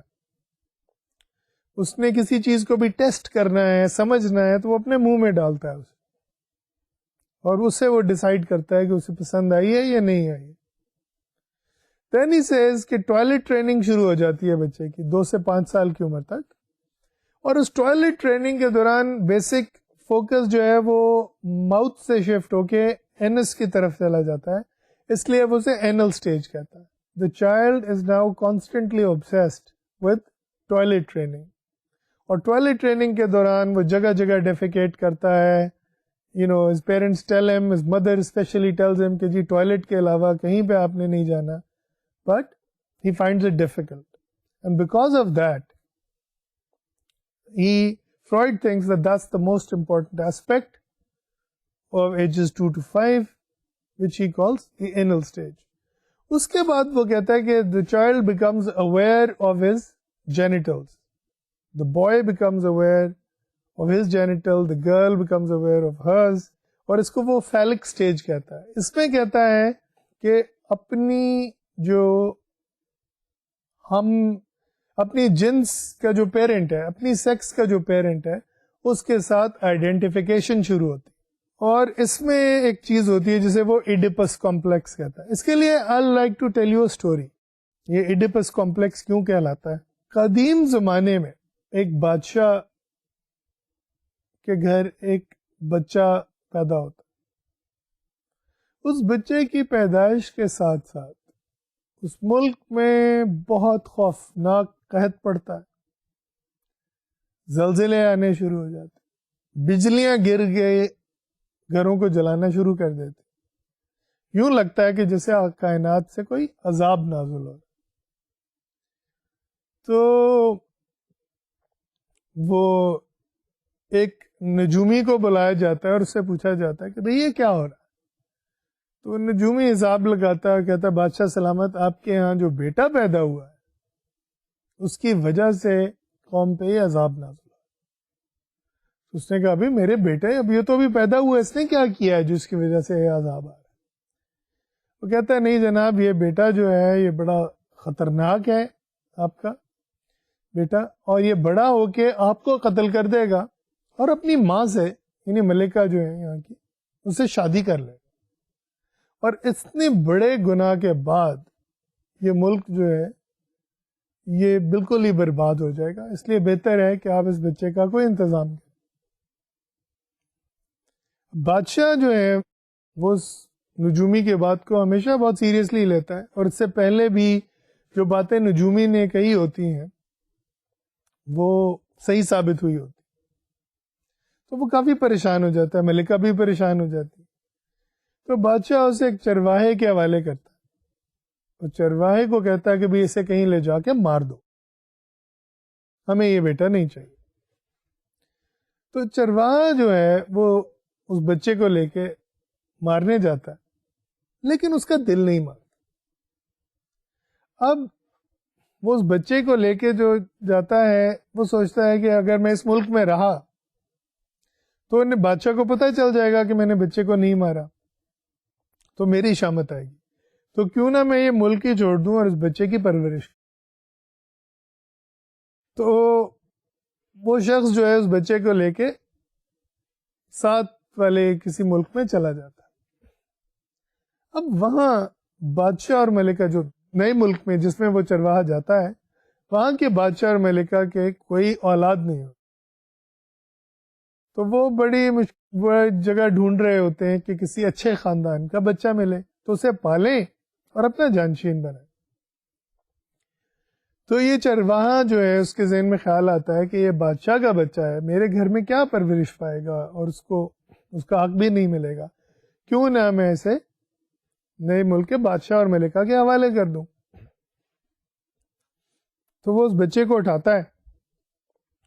اس نے کسی چیز کو بھی ٹیسٹ کرنا ہے سمجھنا ہے تو وہ اپنے منہ میں ڈالتا ہے اسے اور اس سے وہ ڈیسائیڈ کرتا ہے کہ اسے پسند آئی ہے یا نہیں آئی ہے. دین ہی سیز کہ ٹوائلٹ ٹریننگ شروع ہو جاتی ہے بچے کی 2 سے 5 سال کی عمر تک, اور اس ٹوائلٹ ٹریننگ کے دوران بیسک فوکس جو ہے وہ ماؤتھ سے شفٹ ہو کے اینس کی طرف چلا جاتا ہے, اس لیے وہ اسے اینل اسٹیج کہتا ہے. The child is now constantly obsessed with toilet training, اور ٹوائلٹ ٹریننگ کے دوران وہ جگہ جگہ ڈیفیکیٹ کرتا ہے. his parents tell him, his mother especially tells him کہ جی ٹوائلٹ کے علاوہ کہیں پہ آپ نے نہیں جانا, but he finds it difficult, and because of that Freud thinks that that's the most important aspect of ages 2 to 5, which he calls the anal stage. اس کے بعد وہ کہتا ہے کہ the child becomes aware of his genitals. The boy becomes aware of his genital, the girl becomes aware of hers, اور اس کو وہ phallic stage کہتا ہے. اس میں کہتا ہے کہ اپنی جنس کا جو پیرنٹ ہے, اپنی سیکس کا جو پیرنٹ ہے, اس کے ساتھ آئیڈینٹیفیکیشن شروع ہوتی ہے. اور اس میں ایک چیز ہوتی ہے جسے وہ ایڈیپس کمپلیکس کہتا ہے. اس کے لیے I like to tell you a story. یہ ایڈیپس کمپلیکس کیوں کہلاتا ہے؟ قدیم زمانے میں ایک بادشاہ کے گھر ایک بچہ پیدا ہوتا. اس بچے کی پیدائش کے ساتھ ساتھ اس ملک میں بہت خوفناک قحط پڑتا ہے, زلزلے آنے شروع ہو جاتے, بجلیاں گر گئے گھروں کو جلانا شروع کر دیتے. یوں لگتا ہے کہ جیسے کائنات سے کوئی عذاب نازل ہو. تو وہ ایک نجومی کو بلایا جاتا ہے اور اس سے پوچھا جاتا ہے کہ بھئی یہ کیا ہو رہا ہے. تو نجومی حساب لگاتا ہے, کہتا ہے بادشاہ سلامت, آپ کے ہاں جو بیٹا پیدا ہوا ہے اس کی وجہ سے قوم پہ یہ عذاب نازل ہوا. اس نے کہا ابھی میرے بیٹے اب یہ تو ابھی پیدا ہوا, اس نے کیا کیا ہے جس کی وجہ سے یہ عذاب آ رہا ہے؟ وہ کہتا ہے نہیں جناب, یہ بیٹا جو ہے یہ بڑا خطرناک ہے آپ کا بیٹا, اور یہ بڑا ہو کے آپ کو قتل کر دے گا اور اپنی ماں سے یعنی ملکہ جو ہے یہاں کی اس سے شادی کر لے گا, اور اتنے بڑے گناہ کے بعد یہ ملک جو ہے یہ بالکل ہی برباد ہو جائے گا. اس لیے بہتر ہے کہ آپ اس بچے کا کوئی انتظام کریں. بادشاہ جو ہے وہ اس نجومی کے بات کو ہمیشہ بہت سیریسلی لیتا ہے, اور اس سے پہلے بھی جو باتیں نجومی نے کہی ہوتی ہیں وہ صحیح ثابت ہوئی ہوتی. تو وہ کافی پریشان ہو جاتا ہے, ملکہ بھی پریشان ہو جاتی. تو بادشاہ اسے ایک چرواہے کے حوالے کرتا ہے, اور چرواہے کو کہتا ہے کہ بھی اسے کہیں لے جا کے مار دو, ہمیں یہ بیٹا نہیں چاہیے. تو چرواہا جو ہے وہ اس بچے کو لے کے مارنے جاتا ہے, لیکن اس کا دل نہیں مانتا. اب وہ اس بچے کو لے کے جو جاتا ہے وہ سوچتا ہے کہ اگر میں اس ملک میں رہا تو انہیں بادشاہ کو پتہ چل جائے گا کہ میں نے بچے کو نہیں مارا تو میری شامت آئے گی، تو کیوں نہ میں یہ ملک ہی چھوڑ دوں اور اس بچے کی پرورش. تو وہ شخص جو ہے اس بچے کو لے کے ساتھ والے کسی ملک میں چلا جاتا ہے. اب وہاں بادشاہ اور ملکہ جو نئے ملک میں جس میں وہ چرواہا جاتا ہے، وہاں کے بادشاہ اور ملکہ کے کوئی اولاد نہیں ہوتی، تو وہ بڑی جگہ ڈھونڈ رہے ہوتے ہیں کہ کسی اچھے خاندان کا بچہ ملے تو اسے پالیں اور اپنا جانشین بنائیں. تو یہ چرواہا جو ہے اس کے ذہن میں خیال آتا ہے کہ یہ بادشاہ کا بچہ ہے، میرے گھر میں کیا پرورش پائے گا اور اس کا حق بھی نہیں ملے گا، کیوں نہ میں اسے نئے ملک کے بادشاہ اور ملکہ کے حوالے کر دوں. تو وہ اس بچے کو اٹھاتا ہے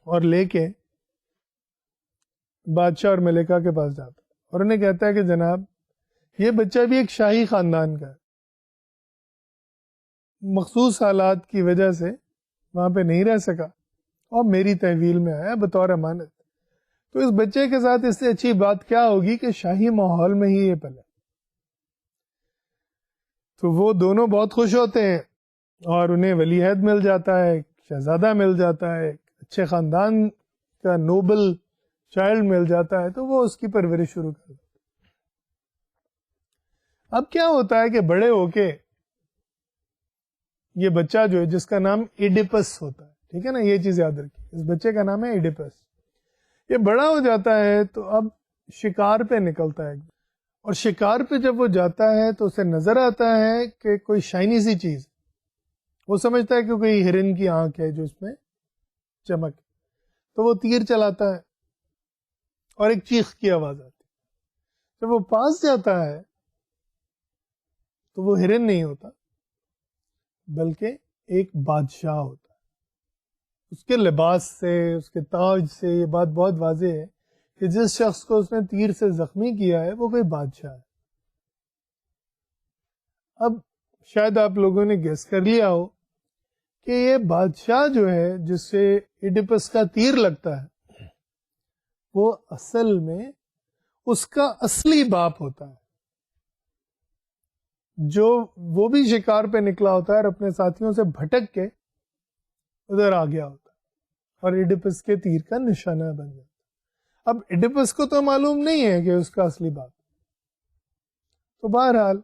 اور لے کے بادشاہ اور ملکہ کے پاس جاتا ہے اور انہیں کہتا ہے کہ جناب یہ بچہ بھی ایک شاہی خاندان کا ہے، مخصوص حالات کی وجہ سے وہاں پہ نہیں رہ سکا اور میری تحویل میں آیا بطور امانت. تو اس بچے کے ساتھ اس سے اچھی بات کیا ہوگی کہ شاہی ماحول میں ہی یہ پلے. تو وہ دونوں بہت خوش ہوتے ہیں اور انہیں ولی عہد مل جاتا ہے، ایک شہزادہ مل جاتا ہے، ایک اچھے خاندان کا نوبل چائلڈ مل جاتا ہے. تو وہ اس کی پرورش شروع کر دیتے. اب کیا ہوتا ہے کہ بڑے ہو کے یہ بچہ جو ہے جس کا نام ایڈیپس ہوتا ہے، ٹھیک ہے نا، یہ چیز یاد رکھیے، اس بچے کا نام ہے ایڈیپس. یہ بڑا ہو جاتا ہے تو اب شکار پہ نکلتا ہے، اور شکار پہ جب وہ جاتا ہے تو اسے نظر آتا ہے کہ کوئی شائنی سی چیز، وہ سمجھتا ہے کہ کوئی ہرن کی آنکھ ہے جو اس میں چمک، تو وہ تیر چلاتا ہے اور ایک چیخ کی آواز آتی ہے. جب وہ پاس جاتا ہے تو وہ ہرن نہیں ہوتا بلکہ ایک بادشاہ ہوتا ہے. اس کے لباس سے، اس کے تاج سے یہ بات بہت واضح ہے کہ جس شخص کو اس نے تیر سے زخمی کیا ہے وہ کوئی بادشاہ ہے. اب شاید آپ لوگوں نے گیس کر لیا ہو کہ یہ بادشاہ جو ہے جس سے ایڈیپس کا تیر لگتا ہے وہ اصل میں اس کا اصلی باپ ہوتا ہے، جو وہ بھی شکار پہ نکلا ہوتا ہے اور اپنے ساتھیوں سے بھٹک کے ادھر آ گیا ہوتا ہے اور ایڈیپس کے تیر کا نشانہ بن جاتا ہے. اب ایڈیپس کو تو معلوم نہیں ہے کہ اس کا اصلی باپ، تو بہرحال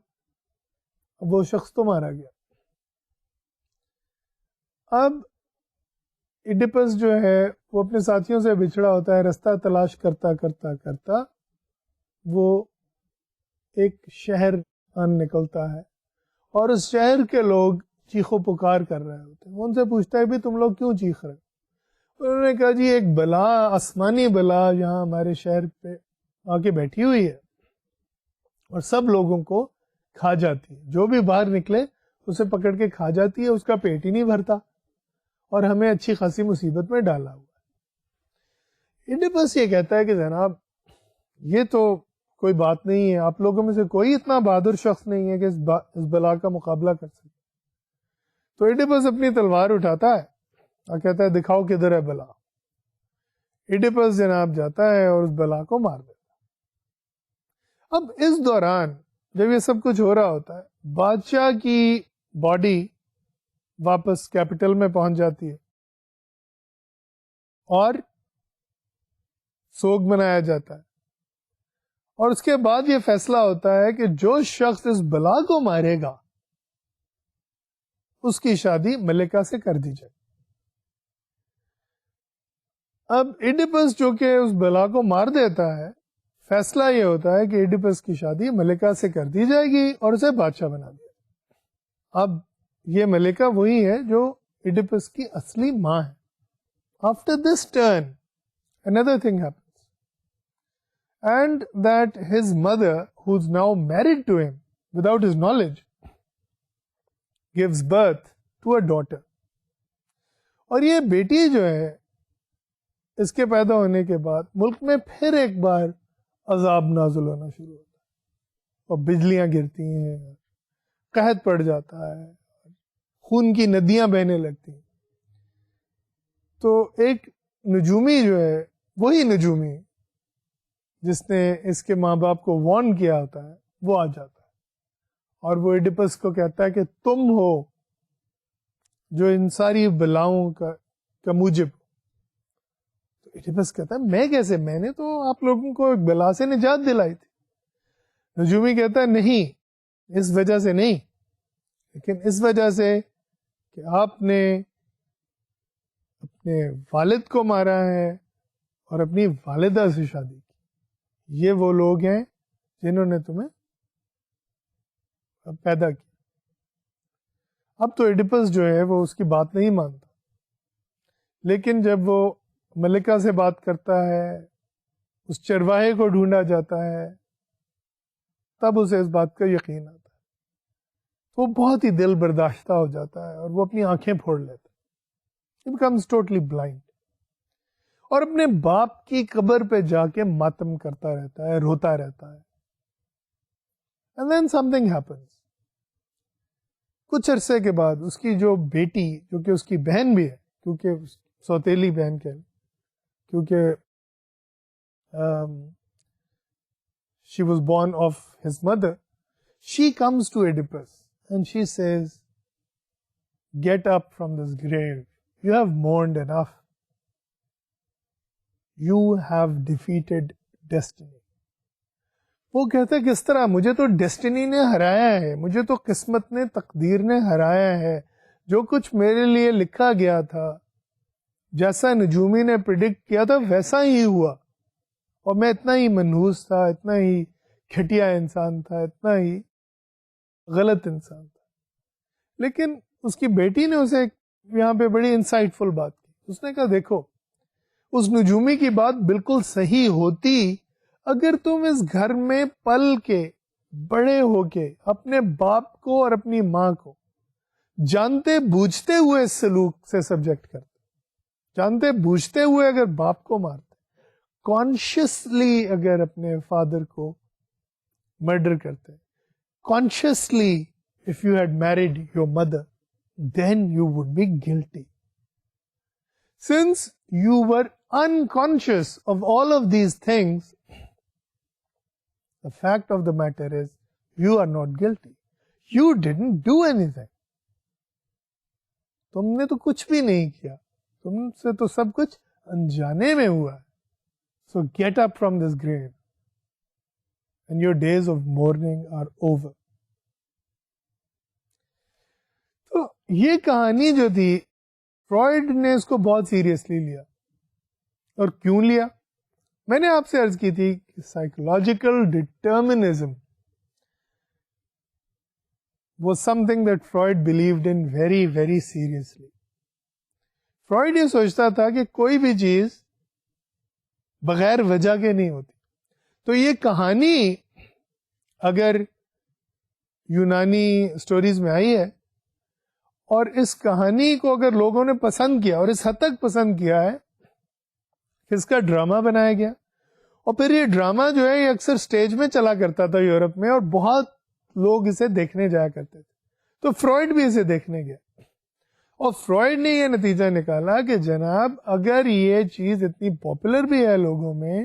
اب وہ شخص تو مارا گیا. اب ایڈیپس جو ہے وہ اپنے ساتھیوں سے بچھڑا ہوتا ہے، رستہ تلاش کرتا کرتا کرتا وہ ایک شہر ان نکلتا ہے اور اس شہر کے لوگ چیخو پکار کر رہے ہوتے ہیں. وہ ان سے پوچھتا ہے بھی تم لوگ کیوں چیخ رہے؟ انہوں نے کہا جی ایک بلا، آسمانی بلا یہاں ہمارے شہر پہ آ کے بیٹھی ہوئی ہے اور سب لوگوں کو کھا جاتی ہے، جو بھی باہر نکلے اسے پکڑ کے کھا جاتی ہے، اس کا پیٹ ہی نہیں بھرتا اور ہمیں اچھی خاصی مصیبت میں ڈالا ہوا ہے. ایڈیپس یہ کہتا ہے کہ جناب یہ تو کوئی بات نہیں ہے، آپ لوگوں میں سے کوئی اتنا بہادر شخص نہیں ہے کہ اس بلا کا مقابلہ کر سکے. تو ایڈیپس اپنی تلوار اٹھاتا ہے اور کہتا ہے دکھاؤ کدھر ہے بلا. ایڈیپس جناب جاتا ہے اور اس بلا کو مار دیتا ہے. اب اس دوران جب یہ سب کچھ ہو رہا ہوتا ہے بادشاہ کی باڈی واپس کیپٹل میں پہنچ جاتی ہے اور سوگ منایا جاتا ہے، اور اس کے بعد یہ فیصلہ ہوتا ہے کہ جو شخص اس بلا کو مارے گا اس کی شادی ملکہ سے کر دی جائے. اب ایڈیپس جو کہ اس بلا کو مار دیتا ہے، فیصلہ یہ ہوتا ہے کہ ایڈیپس کی شادی ملکہ سے کر دی جائے گی اور اسے بادشاہ بنا دیا. اب یہ ملکہ وہی ہے جو ایڈیپس کی اصلی ماں ہے. After this turn another thing happens, and that his mother, who's now married to him without his knowledge, gives birth to a daughter. اور یہ بیٹی جو ہے اس کے پیدا ہونے کے بعد ملک میں پھر ایک بار عذاب نازل ہونا شروع ہوتا ہے اور بجلیاں گرتی ہیں، قحط پڑ جاتا ہے، خون کی ندیاں بہنے لگتی ہیں. تو ایک نجومی جو ہے، وہی نجومی جس نے اس کے ماں باپ کو وارن کیا ہوتا ہے وہ آ جاتا ہے اور وہ ایڈیپس کو کہتا ہے کہ تم ہو جو ان ساری بلاؤں کا موجب. تو ایڈیپس کہتا ہے میں کیسے, میں نے تو آپ لوگوں کو ایک بلا سے نجات دلائی تھی. نجومی کہتا ہے نہیں, اس وجہ سے نہیں, لیکن اس وجہ سے کہ آپ نے اپنے والد کو مارا ہے اور اپنی والدہ سے شادی کی. یہ وہ لوگ ہیں جنہوں نے تمہیں پیدا کیا. اب تو ایڈیپس جو ہے وہ اس کی بات نہیں مانتا, لیکن جب وہ ملکہ سے بات کرتا ہے, اس چرواہے کو ڈھونڈا جاتا ہے, تب اسے اس بات کا یقین آتا ہے. وہ بہت ہی دل برداشتہ ہو جاتا ہے اور وہ اپنی آنکھیں پھوڑ لیتا ہے. He becomes totally blind. اور اپنے باپ کی قبر پہ جا کے ماتم کرتا رہتا ہے, روتا رہتا ہے. And then something happens. کچھ عرصے کے بعد اس کی جو بیٹی, جو کہ اس کی بہن بھی ہے, کیونکہ سوتیلی بہن کیونکہ she was born of his mother, she comes to Oedipus and she says, get up from this grave. You have mourned enough. You have defeated destiny. وہ کہتا ہے کس طرح, مجھے تو ڈیسٹنی نے ہرایا ہے, مجھے تو قسمت نے, تقدیر نے ہرایا ہے. جو کچھ میرے لیے لکھا گیا تھا, جیسا نجومی نے پریڈکٹ کیا تھا ویسا ہی ہوا, اور میں اتنا ہی منحوس تھا, اتنا ہی گھٹیا انسان تھا, اتنا ہی غلط انسان تھا. لیکن اس کی بیٹی نے اسے یہاں پہ بڑی انسائٹ فل بات کی. اس نے کہا دیکھو, اس نجومی کی بات بالکل صحیح ہوتی اگر تم اس گھر میں پل کے بڑے ہو کے اپنے باپ کو اور اپنی ماں کو جانتے بوجھتے ہوئے اس سلوک سے سبجیکٹ کرتے, جانتے بوجھتے ہوئے اگر باپ کو مارتے, کانشیسلی اگر اپنے فادر کو مرڈر کرتے, consciously if you had married your mother, then you would be guilty. Since you were unconscious of all of these things, the fact of the matter is you are not guilty. You didn't do anything. تم نے تو کچھ بھی نہیں کیا, تم سے تو سب کچھ انجانے میں ہوا ہے. So get up from this grave and your days of mourning are over. تو یہ کہانی جو تھی, فرائڈ نے اس کو بہت سیریسلی لیا. اور کیوں لیا؟ میں نے آپ سے عرض کی تھی کہ psychological determinism was something that Freud believed in very, very seriously. Fried یہ سوچتا تھا کہ کوئی بھی چیز بغیر وجہ کے نہیں ہوتی. تو یہ کہانی اگر یونانی سٹوریز میں آئی ہے, اور اس کہانی کو اگر لوگوں نے پسند کیا, اور اس حد تک پسند کیا ہے کہ اس کا ڈرامہ بنایا گیا, اور پھر یہ ڈرامہ جو ہے یہ اکثر سٹیج میں چلا کرتا تھا یورپ میں, اور بہت لوگ اسے دیکھنے جایا کرتے تھے. تو فرائڈ بھی اسے دیکھنے گیا, اور فرائڈ نے یہ نتیجہ نکالا کہ جناب اگر یہ چیز اتنی پاپولر بھی ہے لوگوں میں,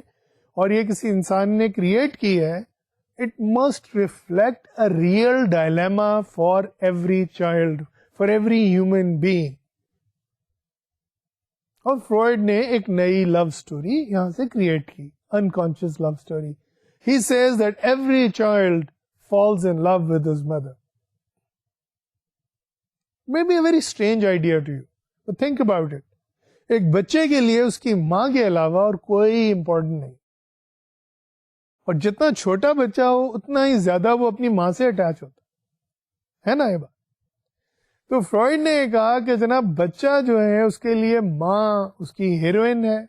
اور یہ کسی انسان نے کریٹ کی ہے, it must reflect a real dilemma for every child, for every human being. اور فرائڈ نے ایک نئی لو سٹوری یہاں سے کریٹ کی, unconscious love story. He says that every child falls in love with his mother. Maybe a very strange idea to you, but think about it. ایک بچے کے لیے اس کی ماں کے علاوہ اور کوئی امپورٹنٹ نہیں, اور جتنا چھوٹا بچہ ہو اتنا ہی زیادہ وہ اپنی ماں سے اٹیچ ہوتا ہے نا یہ بات. تو فرائڈ نے یہ کہا کہ جناب بچہ جو ہے اس کے لیے ماں اس کی ہیروئن ہے,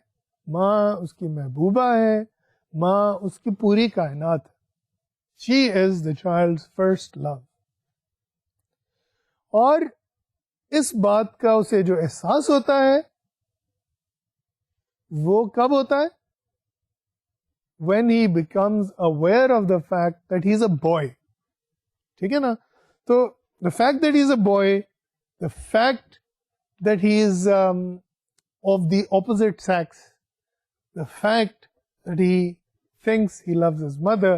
ماں اس کی محبوبہ ہے, ماں اس کی پوری کائنات ہے. She is the child's first love. اور اس بات کا اسے جو احساس ہوتا ہے وہ کب ہوتا ہے؟ When he becomes aware of the fact that he's a boy. ٹھیک ہے نا. تو the fact that he's a boy, the fact that he is of the opposite sex, the fact that he thinks he loves his mother,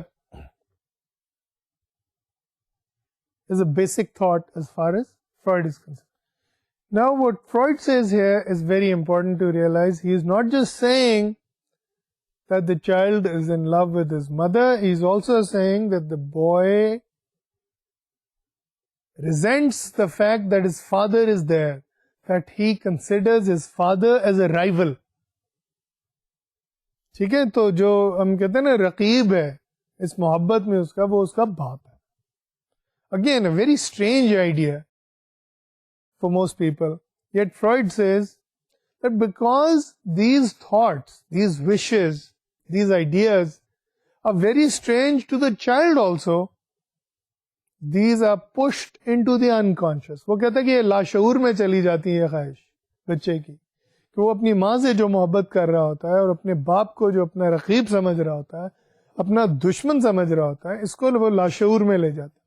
is a basic thought as far as Freud is concerned. Now what Freud says here is very important to realize. He is not just saying that the child is in love with his mother, he is also saying that the boy resents the fact that his father is there, that he considers his father as a rival. ٹھیک ہے, تو جو ہم کہتے ہیں نا رقیب ہے اس محبت میں اس کا, وہ اس کا باپ ہے. Again, a very strange idea for most people. Yet Freud says that because these thoughts, these wishes, these ideas are very strange to the child also, these are pushed into the unconscious. وہ کہتا ہے کہ یہ لاشعور میں چلی جاتی ہے خواہش بچے کی, کہ وہ اپنی ماں سے جو محبت کر رہا ہوتا ہے اور اپنے باپ کو جو اپنا رقیب سمجھ رہا ہوتا ہے, اپنا دشمن سمجھ رہا ہوتا ہے, اس کو وہ لاشعور میں لے جاتا ہے.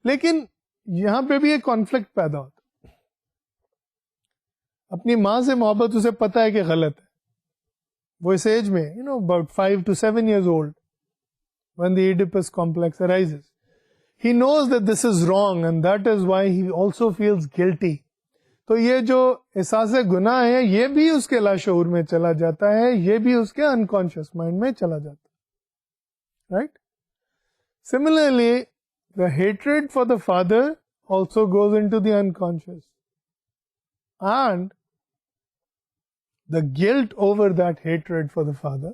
لیکن یہاں پہ بھی ایک کانفلکٹ پیدا ہوتا ہے. اپنی ماں سے محبت اسے پتا ہے کہ غلط ہے. وہ اس ایج میں about 5 to 7 years old when the Oedipus complex arises. He knows that this is wrong and that is why he also feels guilty. تو یہ جو احساس گناہ ہے یہ بھی اس کے لاشعور میں چلا جاتا ہے, یہ بھی اس کے انکانشیس مائنڈ میں چلا جاتا ہے. Right? Similarly, the hatred for the father also goes into the unconscious. And the guilt over that hatred for the father,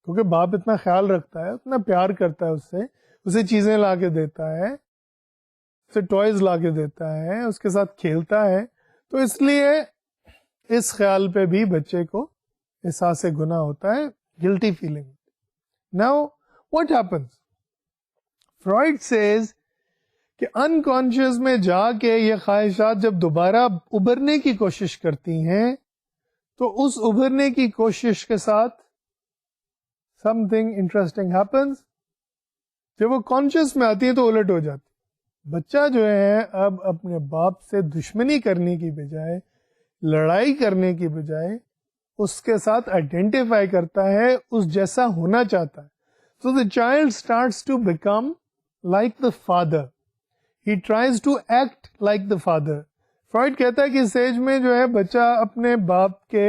کیونکہ باپ اتنا خیال رکھتا ہے, اتنا پیار کرتا ہے اس سے, اسے چیزیں لا کے دیتا ہے, اسے ٹوائز لا کے دیتا ہے, اس کے ساتھ کھیلتا ہے, تو اس لیے اس خیال پہ بھی بچے کو احساس گناہ ہوتا ہے, guilty feeling. Now what happens? Freud says کہ انکانشیس میں جا کے یہ خواہشات جب دوبارہ ابھرنے کی کوشش کرتی ہیں تو اس ابھرنے کی کوشش کے ساتھ something interesting happens. جب وہ کانشیس میں آتی ہے تو الٹ ہو جاتی. بچہ جو ہے اب اپنے باپ سے دشمنی کرنے کی بجائے, لڑائی کرنے کی بجائے, اس کے ساتھ آئیڈینٹیفائی کرتا ہے, اس جیسا ہونا چاہتا ہے. So the child starts to become like the father. He tries to act like the father. Fried کہتا ہے کہ اس ایج میں جو ہے بچہ اپنے باپ کے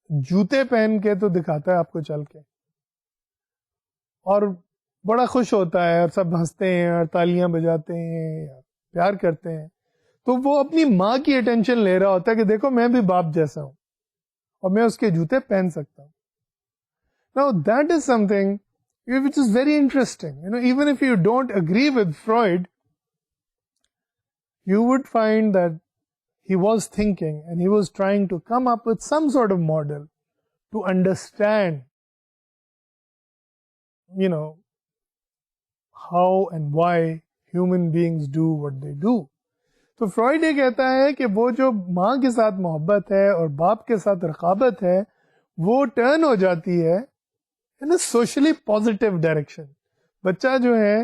جوتے پہن کے تو دکھاتا ہے آپ کو چل کے, اور بڑا خوش ہوتا ہے, اور سب ہنستے ہیں اور تالیاں بجاتے ہیں, پیار کرتے ہیں. تو وہ اپنی ماں کی اٹینشن لے رہا ہوتا ہے کہ دیکھو میں بھی باپ جیسا ہوں اور میں اس کے جوتے پہن سکتا ہوں. Now that is something which is very interesting. Even if you don't agree with Freud, you would find that he was thinking and he was trying to come up with some sort of model to understand, how and why human beings do what they do. تو fried یہ کہتا ہے کہ وہ جو ماں کے ساتھ محبت ہے اور باپ کے ساتھ رقابت ہے وہ ٹرن ہو جاتی ہے in a socially positive direction. بچہ جو ہے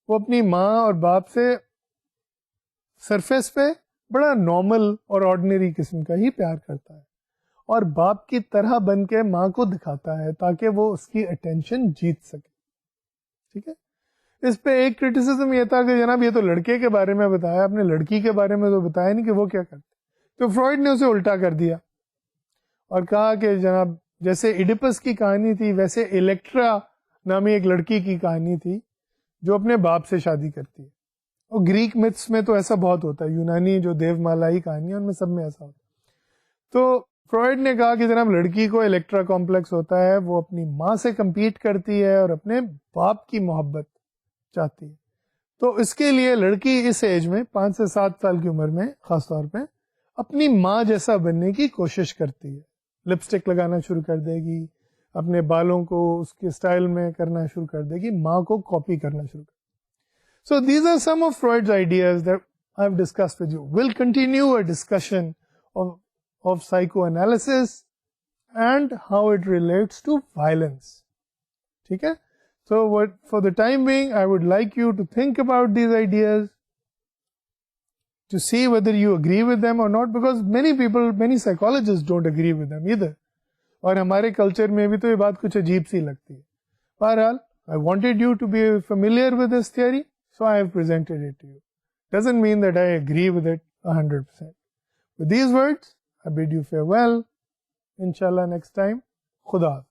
وہ اپنی ماں اور باپ سے سرفیس پہ بڑا نارمل اور آرڈنری قسم کا ہی پیار کرتا ہے, اور باپ کی طرح بن کے ماں کو دکھاتا ہے تاکہ وہ اس کی اٹینشن جیت سکے. ٹھیک ہے, اس پہ ایک کرٹیسزم یہ تھا کہ جناب یہ تو لڑکے کے بارے میں بتایا, آپ نے لڑکی کے بارے میں تو بتایا نہیں کہ وہ کیا کرتے. تو فرائڈ نے اسے الٹا کر دیا اور کہا کہ جناب جیسے ایڈیپس کی کہانی تھی ویسے الیکٹرا نامی ایک لڑکی کی کہانی تھی جو اپنے باپ سے شادی کرتی ہے. اور گریک متس میں تو ایسا بہت ہوتا ہے, یونانی جو دیو مالائی کہانی ہے ان میں سب میں ایسا ہوتا ہے. تو فرائڈ نے کہا کہ جناب لڑکی کو الیکٹرا کمپلیکس ہوتا ہے, وہ اپنی ماں سے کمپیٹ کرتی ہے اور اپنے باپ کی محبت چاہتی ہے. تو اس کے لیے لڑکی اس ایج میں 5 سے 7 سال کی عمر میں خاص طور پہ اپنی ماں جیسا بننے کی کوشش کرتی ہے. لپسٹک لگانا شروع کر دے گی, اپنے بالوں کو اس کے سٹائل میں کرنا شروع کر دے گی, ماں کو کاپی کرنا شروع کر. So these are some of Freud's ideas that I've discussed with you. We'll continue a discussion of psychoanalysis and how it relates to violence. ٹھیک ہے, so for the time being I would like you to think about these ideas to see whether you agree with them or not, because many psychologists don't agree with them either. اور ہمارے culture میں بھی تو یہ بات کچھ عجیب سی لگتی ہے. Bharal, I wanted you to be familiar with this theory, so I have presented it to you. Doesn't mean that I agree with it 100%. With these words, I bid you farewell. Inshallah next time. Khuda.